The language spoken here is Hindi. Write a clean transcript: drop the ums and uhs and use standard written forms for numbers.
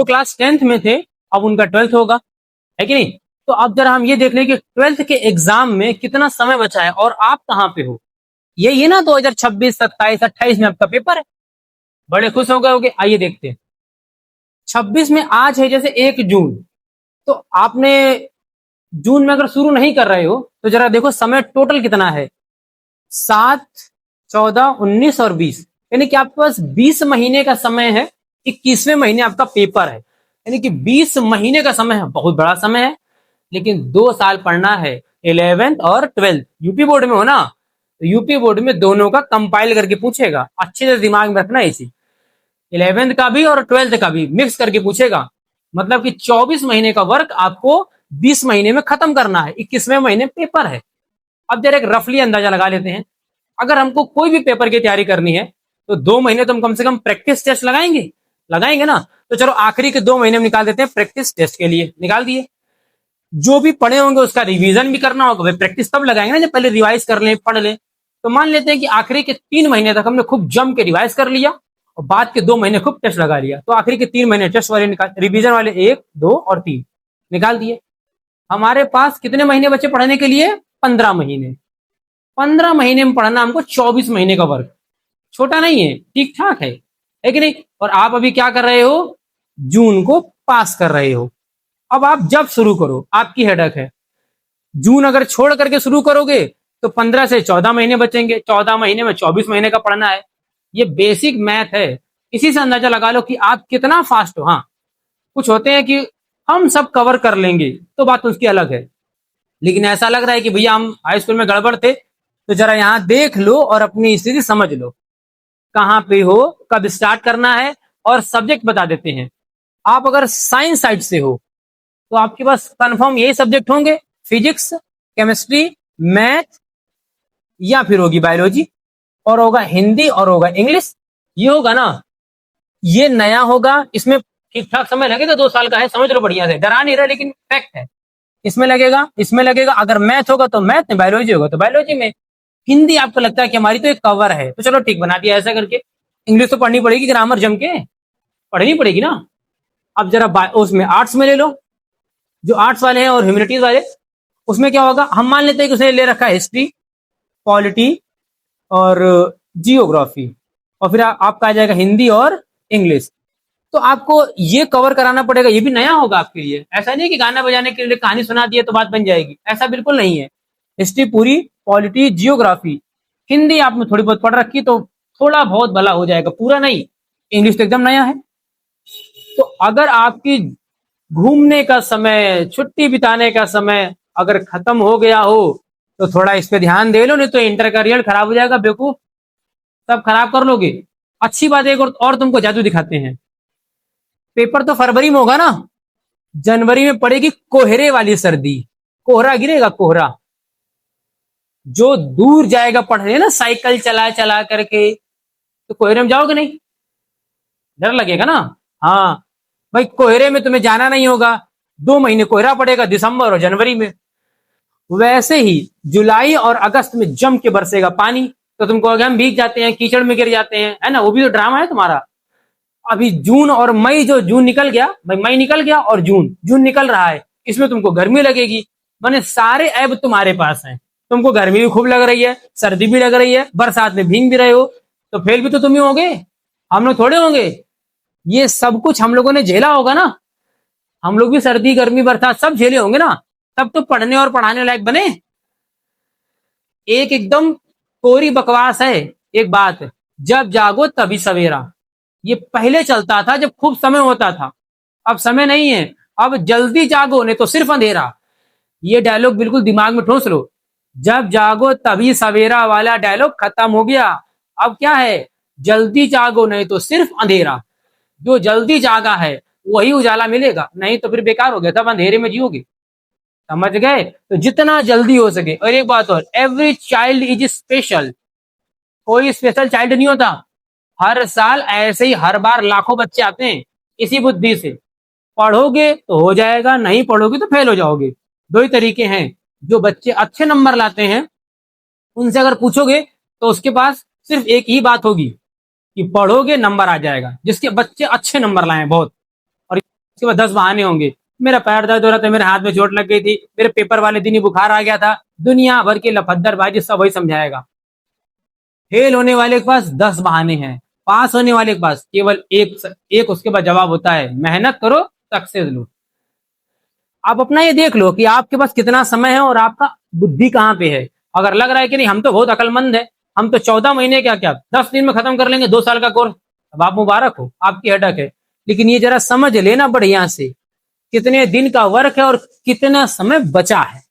तो क्लास 10th में थे, अब उनका 12th होगा, है कि नहीं। तो अब जरा हम ये देख लें कि 12th के एग्जाम में कितना समय बचा है और आप कहाँ पे हो। ये ना 2026, 27, 28 में आपका पेपर है, बड़े खुश हो गए होगे। आइए देखते हैं 26 में, आज है जैसे 1 जून, तो आपने जून में अगर शुरू नहीं कर रहे हो तो जरा देखो समय टोटल कितना है, 7, 14, 19 और 20, यानी कि आपके पास 20 महीने का समय है। 21वें महीने आपका पेपर है, यानी कि 20 महीने का समय है, बहुत बड़ा समय है। लेकिन 2 साल पढ़ना है, 11th और 12th। यूपी बोर्ड में हो ना, तो यूपी बोर्ड में दोनों का कंपाइल करके पूछेगा, अच्छे से दिमाग में रखना इसी, 11th का भी और 12th का भी मिक्स करके पूछेगा। मतलब कि 24 महीने का वर्क आपको 20 महीने में खत्म करना है, 21वें महीने पेपर है। अब जरा एक रफली अंदाजा लगा लेते हैं, अगर हमको कोई भी पेपर की तैयारी करनी है तो 2 महीने तो हम कम से कम प्रैक्टिस टेस्ट लगाएंगे ना। तो चलो आखिरी के 2 महीने में निकाल देते हैं प्रैक्टिस टेस्ट के लिए, निकाल दिए। जो भी पढ़े होंगे उसका रिवीजन भी करना होगा, भाई प्रैक्टिस तब लगाएंगे ना जब पहले रिवाइज कर लें, पढ़ लें। तो मान लेते हैं कि आखिरी के 3 महीने तक हमने खूब जम के रिवाइज कर लिया और बाद के 2 महीने खूब टेस्ट लगा लिया, तो आखिरी के 3 महीने टेस्ट वाले निकाल, रिवीजन वाले 1, 2 और 3 निकाल दिए। हमारे पास कितने महीने बचे पढ़ने के लिए, 15 महीने। 15 महीने में पढ़ना हमको 24 महीने का वर्क, छोटा नहीं है, ठीक ठाक है कि नहीं। और आप अभी क्या कर रहे हो, जून को पास कर रहे हो। अब आप जब शुरू करो, आपकी हेडक है, जून अगर छोड़ करके शुरू करोगे तो 15 से 14 महीने बचेंगे, 14 महीने में 24 महीने का पढ़ना है। ये बेसिक मैथ है, इसी से अंदाजा लगा लो कि आप कितना फास्ट हो। हाँ, कुछ होते हैं कि हम सब कवर कर लेंगे तो बात उसकी अलग है, लेकिन ऐसा लग रहा है कि भैया हम हाई स्कूल में गड़बड़ थे, तो जरा यहाँ देख लो और अपनी स्थिति समझ लो, कहाँ पे हो, कब स्टार्ट करना है, और सब्जेक्ट बता देते हैं। आप अगर साइंस साइड से हो तो आपके पास कंफर्म यही सब्जेक्ट होंगे, फिजिक्स, केमिस्ट्री, मैथ, या फिर होगी बायोलॉजी, और होगा हिंदी, और होगा इंग्लिश। ये होगा ना, ये नया होगा, इसमें ठीक ठाक समय लगेगा, 2 साल का है, समझ लो बढ़िया से, डरा नहीं रहा लेकिन फैक्ट है। इसमें लगेगा, इसमें लगेगा, अगर मैथ होगा तो मैथ में, बायोलॉजी होगा तो बायोलॉजी में। हिंदी आपको लगता है कि हमारी तो एक कवर है, तो चलो ठीक बना दिया ऐसा करके। इंग्लिश तो पढ़नी पड़ेगी, ग्रामर जम के पढ़नी पड़ेगी ना। अब जरा उसमें आर्ट्स में ले लो, जो आर्ट्स वाले हैं और ह्यूमैनिटीज वाले, उसमें क्या होगा, हम मान लेते हैं कि उसने ले रखा है हिस्ट्री, पॉलिटी और जियोग्राफी, और फिर आपका आ जाएगा हिंदी और इंग्लिश। तो आपको ये कवर कराना पड़ेगा, ये भी नया होगा आपके लिए। ऐसा नहीं कि गाना बजाने के लिए कहानी सुना दिए तो बात बन जाएगी, ऐसा बिल्कुल नहीं है। हिस्ट्री पूरी, पॉलिटी, जियोग्राफी, हिंदी आपने थोड़ी बहुत पढ़ रखी तो थोड़ा बहुत भला हो जाएगा, पूरा नहीं। इंग्लिश तो एकदम नया है। तो अगर आपकी घूमने का समय, छुट्टी बिताने का समय अगर खत्म हो गया हो तो थोड़ा इस पे ध्यान दे लो, नहीं तो इंटर का रिजल्ट खराब हो जाएगा बेवकूफ, सब खराब कर लोगे। अच्छी बात है, एक और तुमको जादू दिखाते हैं। पेपर तो फरवरी में होगा ना, जनवरी में पड़ेगी कोहरे वाली सर्दी, कोहरा गिरेगा, कोहरा। जो दूर जाएगा पढ़ने ना साइकिल चला चला करके, तो कोहरे में जाओगे नहीं, डर लगेगा ना। हाँ भाई, कोहरे में तुम्हें जाना नहीं होगा, 2 महीने कोहरा पड़ेगा, दिसंबर और जनवरी में। वैसे ही जुलाई और अगस्त में जम के बरसेगा पानी, तो तुम कहोगे हम भीग जाते हैं, कीचड़ में गिर जाते हैं, है ना, वो भी तो ड्रामा है तुम्हारा। अभी जून और मई, जो जून निकल गया भाई, मई निकल गया और जून निकल रहा है, इसमें तुमको गर्मी लगेगी। माने सारे ऐब तुम्हारे पास हैं, तुमको गर्मी भी खूब लग रही है, सर्दी भी लग रही है, बरसात में भीग भी रहे हो, तो फेल भी तो तुम ही होगे, हम लोग थोड़े होंगे। ये सब कुछ हम लोगों ने झेला होगा ना, हम लोग भी सर्दी, गर्मी, बरसात सब झेले होंगे ना, तब तो पढ़ने और पढ़ाने लायक बने। एक एकदम कोरी बकवास है एक बात, जब जागो तभी सवेरा, ये पहले चलता था जब खूब समय होता था, अब समय नहीं है, अब जल्दी जागो नहीं तो सिर्फ अंधेरा। ये डायलॉग बिल्कुल दिमाग में ठोस लो, जब जागो तभी सवेरा वाला डायलॉग खत्म हो गया। अब क्या है, जल्दी जागो नहीं तो सिर्फ अंधेरा। जो जल्दी जागा है वही उजाला मिलेगा, नहीं तो फिर बेकार हो गया, तब अंधेरे में जियोगे। समझ गए, तो जितना जल्दी हो सके। और एक बात और, एवरी चाइल्ड इज स्पेशल, कोई स्पेशल चाइल्ड नहीं होता। हर साल ऐसे ही हर बार लाखों बच्चे आते हैं, इसी बुद्धि से पढ़ोगे तो हो जाएगा, नहीं पढ़ोगे तो फेल हो जाओगे। दो ही तरीके हैं। जो बच्चे अच्छे नंबर लाते हैं उनसे अगर पूछोगे तो उसके पास सिर्फ एक ही बात होगी कि पढ़ोगे नंबर आ जाएगा, जिसके बच्चे अच्छे नंबर लाए बहुत। और उसके बाद 10 बहाने होंगे। मेरा पैर दर्द हो रहा था, मेरे हाथ में चोट लग गई थी, मेरे पेपर वाले दिन ही बुखार आ गया था, दुनिया भर की लफद्दरबाजी सब वही समझाएगा। फेल होने वाले के पास 10 बहाने हैं, पास होने वाले के पास केवल एक उसके बाद जवाब होता है, मेहनत करो, सक्सेस लो। आप अपना ये देख लो कि आपके पास कितना समय है और आपका बुद्धि कहाँ पे है। अगर लग रहा है कि नहीं हम तो बहुत अकलमंद है, हम तो 14 महीने क्या क्या 10 दिन में खत्म कर लेंगे 2 साल का कोर्स, अब आप मुबारक हो, आपकी हटक है। लेकिन ये जरा समझ लेना बढ़िया से, कितने दिन का वर्क है और कितना समय बचा है।